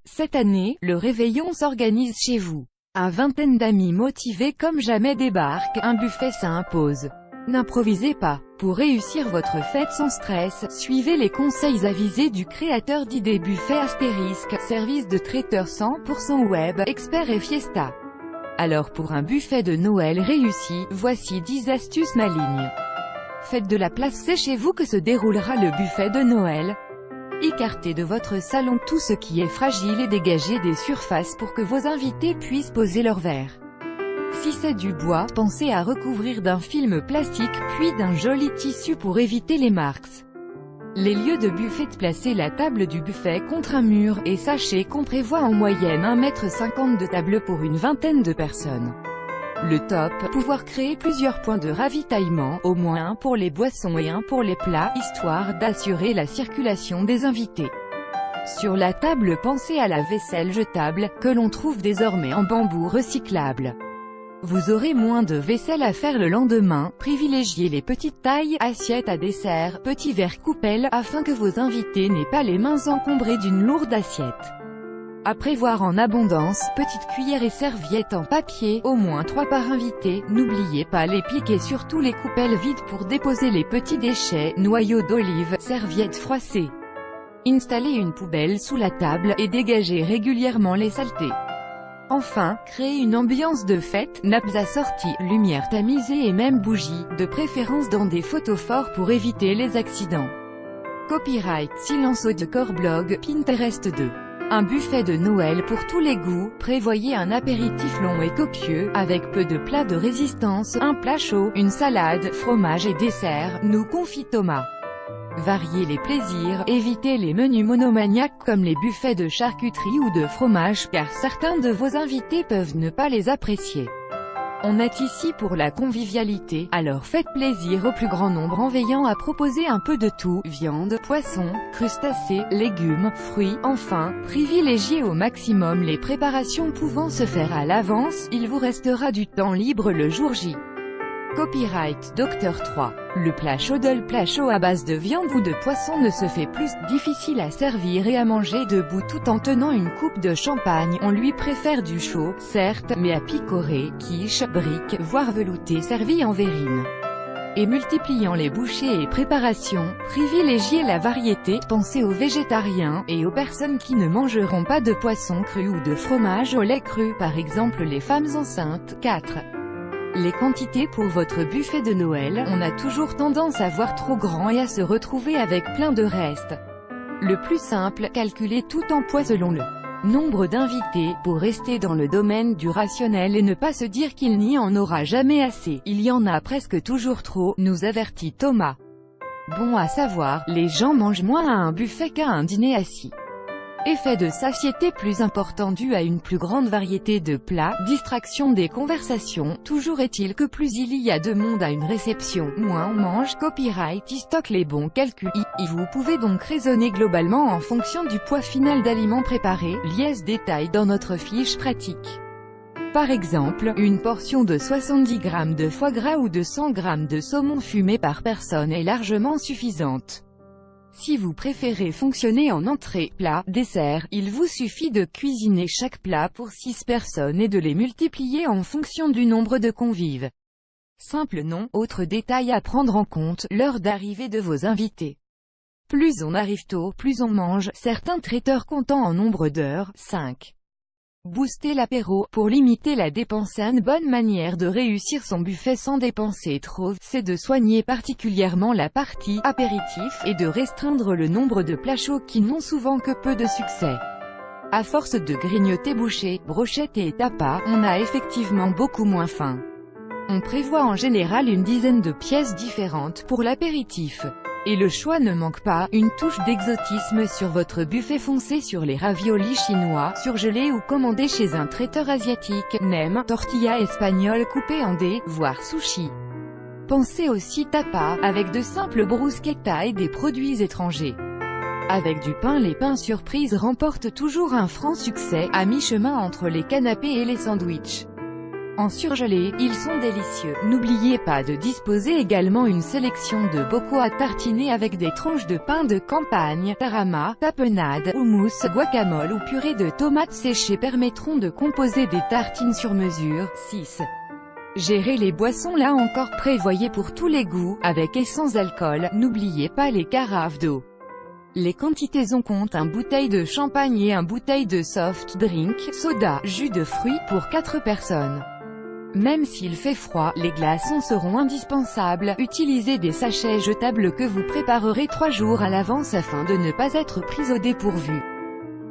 Cette année, le réveillon s'organise chez vous. Une vingtaine d'amis motivés comme jamais débarquent, un buffet s'impose. N'improvisez pas. Pour réussir votre fête sans stress, suivez les conseils avisés du créateur d'idées buffet astérisque, service de traiteur 100% web, expert et fiesta. Alors pour un buffet de Noël réussi, voici 10 astuces malignes. Faites de la place, c'est chez vous que se déroulera le buffet de Noël. Écartez de votre salon tout ce qui est fragile et dégagez des surfaces pour que vos invités puissent poser leurs verres. Si c'est du bois, pensez à recouvrir d'un film plastique puis d'un joli tissu pour éviter les marques. Les lieux de buffet, placez la table du buffet contre un mur, et sachez qu'on prévoit en moyenne 1,50 m de table pour une vingtaine de personnes. Le top, pouvoir créer plusieurs points de ravitaillement, au moins un pour les boissons et un pour les plats, histoire d'assurer la circulation des invités. Sur la table, pensez à la vaisselle jetable, que l'on trouve désormais en bambou recyclable. Vous aurez moins de vaisselle à faire le lendemain, privilégiez les petites tailles, assiettes à dessert, petits verres coupelles, afin que vos invités n'aient pas les mains encombrées d'une lourde assiette. À prévoir en abondance, petites cuillères et serviettes en papier, au moins 3 par invité, n'oubliez pas les pics et surtout les coupelles vides pour déposer les petits déchets, noyaux d'olive, serviettes froissées. Installez une poubelle sous la table, et dégagez régulièrement les saletés. Enfin, créez une ambiance de fête, nappes assorties, lumière tamisée et même bougies, de préférence dans des photophores pour éviter les accidents. Copyright Silence Audio Core Blog Pinterest 2. Un buffet de Noël pour tous les goûts, prévoyez un apéritif long et copieux, avec peu de plats de résistance, un plat chaud, une salade, fromage et dessert, nous confie Thomas. Variez les plaisirs, évitez les menus monomaniaques comme les buffets de charcuterie ou de fromage, car certains de vos invités peuvent ne pas les apprécier. On est ici pour la convivialité, alors faites plaisir au plus grand nombre en veillant à proposer un peu de tout, viande, poisson, crustacés, légumes, fruits, enfin, privilégiez au maximum les préparations pouvant se faire à l'avance, il vous restera du temps libre le jour J. Copyright Dr 3. Le plat chaud à base de viande ou de poisson ne se fait plus difficile à servir et à manger debout tout en tenant une coupe de champagne. On lui préfère du chaud, certes, mais à picorer, quiche, brique, voire velouté servi en verrine. Et multipliant les bouchées et préparations, privilégiez la variété, pensez aux végétariens, et aux personnes qui ne mangeront pas de poisson cru ou de fromage au lait cru, par exemple les femmes enceintes. 4. Les quantités pour votre buffet de Noël, on a toujours tendance à voir trop grand et à se retrouver avec plein de restes. Le plus simple, calculez tout en poids selon le nombre d'invités, pour rester dans le domaine du rationnel et ne pas se dire qu'il n'y en aura jamais assez. Il y en a presque toujours trop, nous avertit Thomas. Bon à savoir, les gens mangent moins à un buffet qu'à un dîner assis. Effet de satiété plus important dû à une plus grande variété de plats, distraction des conversations, toujours est-il que plus il y a de monde à une réception, moins on mange. Copyright stocke les bons calculs. Vous pouvez donc raisonner globalement en fonction du poids final d'aliments préparés, liesse détail dans notre fiche pratique. Par exemple, une portion de 70 g de foie gras ou de 100 g de saumon fumé par personne est largement suffisante. Si vous préférez fonctionner en entrée, plat, dessert, il vous suffit de cuisiner chaque plat pour 6 personnes et de les multiplier en fonction du nombre de convives. Simple non. Autre détail à prendre en compte, l'heure d'arrivée de vos invités. Plus on arrive tôt, plus on mange, certains traiteurs comptant en nombre d'heures. 5. Booster l'apéro, pour limiter la dépense. Une bonne manière de réussir son buffet sans dépenser trop, c'est de soigner particulièrement la partie apéritif, et de restreindre le nombre de plats chauds qui n'ont souvent que peu de succès. À force de grignoter bouchées, brochettes et tapas, on a effectivement beaucoup moins faim. On prévoit en général une dizaine de pièces différentes pour l'apéritif. Et le choix ne manque pas, une touche d'exotisme sur votre buffet. Foncez sur les raviolis chinois, surgelés ou commandés chez un traiteur asiatique, nem, tortilla espagnole coupée en dés, voire sushi. Pensez aussi tapas, avec de simples bruschettas et des produits étrangers. Avec du pain, les pains surprises remportent toujours un franc succès, à mi-chemin entre les canapés et les sandwichs. En surgelé, ils sont délicieux. N'oubliez pas de disposer également une sélection de bocaux à tartiner avec des tranches de pain de campagne, tarama, tapenade, houmous, guacamole ou purée de tomates séchées permettront de composer des tartines sur mesure. 6. Gérez les boissons. Là encore, prévoyez pour tous les goûts, avec et sans alcool. N'oubliez pas les carafes d'eau. Les quantités on compte un bouteille de champagne et un bouteille de soft drink, soda, jus de fruits, pour 4 personnes. Même s'il fait froid, les glaçons seront indispensables. Utilisez des sachets jetables que vous préparerez 3 jours à l'avance afin de ne pas être pris au dépourvu.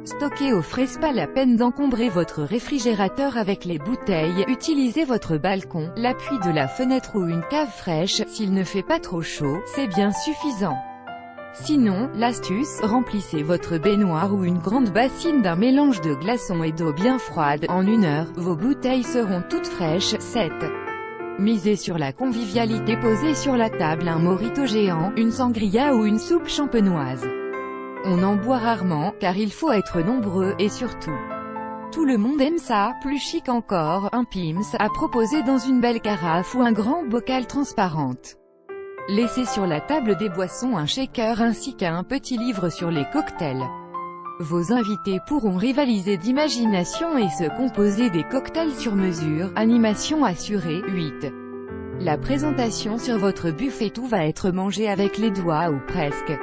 Stockez au frais, pas la peine d'encombrer votre réfrigérateur avec les bouteilles. Utilisez votre balcon, l'appui de la fenêtre ou une cave fraîche. S'il ne fait pas trop chaud, c'est bien suffisant. Sinon, l'astuce, remplissez votre baignoire ou une grande bassine d'un mélange de glaçons et d'eau bien froide. En 1 heure, vos bouteilles seront toutes fraîches. 7. Misez sur la convivialité. Posez sur la table un mojito géant, une sangria ou une soupe champenoise. On en boit rarement, car il faut être nombreux, et surtout, tout le monde aime ça. Plus chic encore, un Pims, à proposer dans une belle carafe ou un grand bocal transparente. Laissez sur la table des boissons, un shaker ainsi qu'un petit livre sur les cocktails. Vos invités pourront rivaliser d'imagination et se composer des cocktails sur mesure. Animation assurée. 8. La présentation sur votre buffet. Tout va être mangé avec les doigts ou presque.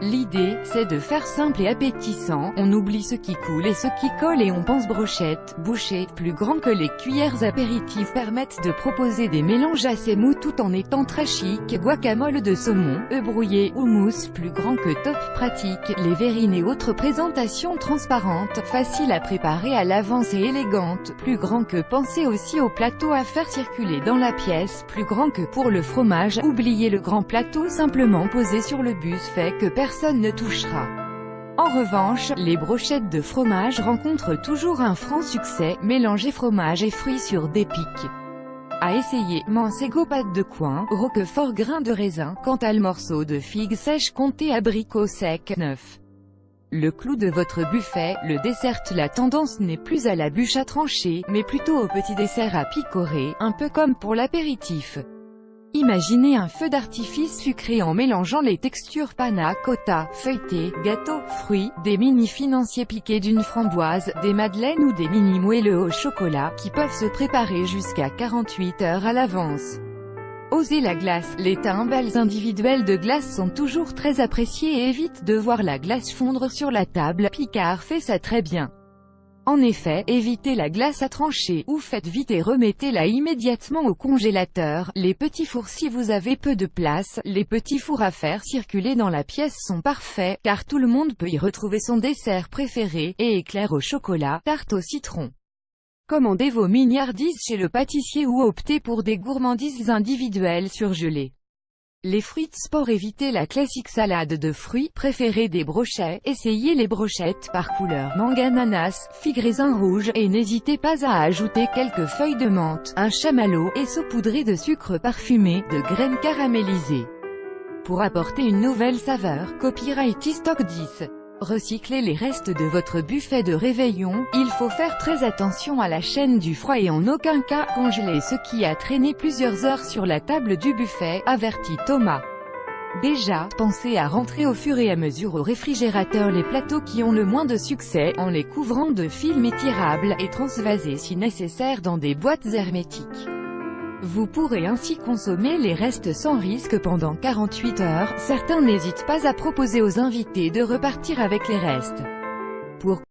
L'idée, c'est de faire simple et appétissant. On oublie ce qui coule et ce qui colle et on pense brochette, bouchée, plus grand que les cuillères. Apéritifs permettent de proposer des mélanges assez mous tout en étant très chic. Guacamole de saumon, œufs brouillés, houmous, plus grand que top. Pratique, les verrines et autres présentations transparentes, faciles à préparer à l'avance et élégantes. Plus grand que. Pensez aussi au plateau à faire circuler dans la pièce, plus grand que. Pour le fromage, oubliez le grand plateau simplement posé sur le buffet que personne ne touchera. En revanche, les brochettes de fromage rencontrent toujours un franc succès. Mélangez fromage et fruits sur des pics. À essayer, Mancego pâte de coin, Roquefort grains de raisin. Quant à le morceau de figue sèche, comptez abricot sec. 9. Le clou de votre buffet, le dessert. La tendance n'est plus à la bûche à trancher, mais plutôt au petit dessert à picorer, un peu comme pour l'apéritif. Imaginez un feu d'artifice sucré en mélangeant les textures panna cotta, feuilleté, gâteau, fruits, des mini financiers piqués d'une framboise, des madeleines ou des mini moelleux au chocolat, qui peuvent se préparer jusqu'à 48 heures à l'avance. Osez la glace. Les timbales individuelles de glace sont toujours très appréciées et évite de voir la glace fondre sur la table. Picard fait ça très bien. En effet, évitez la glace à trancher, ou faites vite et remettez-la immédiatement au congélateur. Les petits fours. Si vous avez peu de place, les petits fours à faire circuler dans la pièce sont parfaits, car tout le monde peut y retrouver son dessert préféré, et éclairs au chocolat, tarte au citron. Commandez vos mignardises chez le pâtissier ou optez pour des gourmandises individuelles surgelées. Les fruits de sport. Évitez la classique salade de fruits, préférez des brochets, essayez les brochettes par couleur, mangue, ananas, figue, raisin rouge, et n'hésitez pas à ajouter quelques feuilles de menthe, un chamallow, et saupoudrer de sucre parfumé, de graines caramélisées. Pour apporter une nouvelle saveur, Copyright Stock 10. Recyclez les restes de votre buffet de réveillon. Il faut faire très attention à la chaîne du froid et en aucun cas congeler ce qui a traîné plusieurs heures sur la table du buffet, avertit Thomas. Déjà, pensez à rentrer au fur et à mesure au réfrigérateur les plateaux qui ont le moins de succès, en les couvrant de films étirables, et transvaser si nécessaire dans des boîtes hermétiques. Vous pourrez ainsi consommer les restes sans risque pendant 48 heures. Certains n'hésitent pas à proposer aux invités de repartir avec les restes. Pour